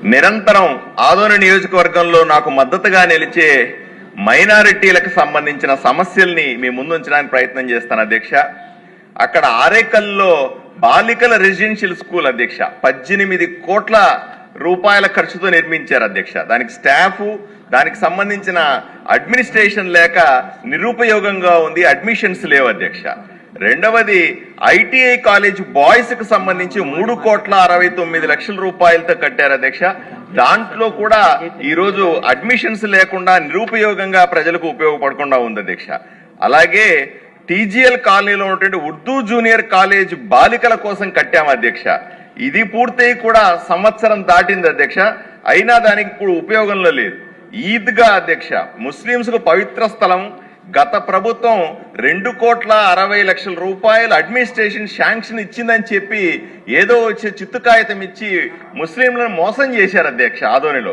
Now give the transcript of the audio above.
నిరంతరం ఆదోని నియోజకవర్గంలో నాకు మద్దతుగా నిలిచే మైనారిటీలకు సంబంధించిన సమస్యల్ని మీ ముందు ఉంచడానికి ప్రయత్నం చేస్తాను అధ్యక్ష. అక్కడ ఆరేకల్లో బాలికల రెసిడెన్షియల్ స్కూల్ అధ్యక్ష 18 కోట్ల రూపాయల ఖర్చుతో నిర్మించారు అధ్యక్ష. దానికి స్టాఫ్, దానికి సంబంధించిన అడ్మినిస్ట్రేషన్ లేక నిరుపయోగంగా ఉంది, అడ్మిషన్స్ లేవు అధ్యక్ష. రెండవది ఐటీఐ కాలేజ్ బాయ్స్ కు సంబంధించి 3,69,00,000 రూపాయలతో కట్టారు అధ్యక్ష. దాంట్లో కూడా ఈ రోజు అడ్మిషన్స్ లేకుండా నిరుపయోగంగా ప్రజలకు ఉపయోగపడకుండా ఉంది అధ్యక్ష. అలాగే టీజీఎల్ కాలనీలో ఉన్నటువంటి ఉర్దూ జూనియర్ కాలేజ్ బాలికల కోసం కట్టాము అధ్యక్ష. ఇది పూర్తయి కూడా సంవత్సరం దాటింది అధ్యక్ష, అయినా దానికి ఇప్పుడు ఉపయోగంలో లేదు. ఈద్గా అధ్యక్ష ముస్లింస్ కు పవిత్ర స్థలం. గత ప్రభుత్వం 2,60,00,000 రూపాయలు అడ్మినిస్ట్రేషన్ శాంక్షన్ ఇచ్చిందని చెప్పి ఏదో వచ్చే చిత్తు కాగితం ఇచ్చి ముస్లింలను మోసం చేశారు అధ్యక్ష ఆదోనిలో.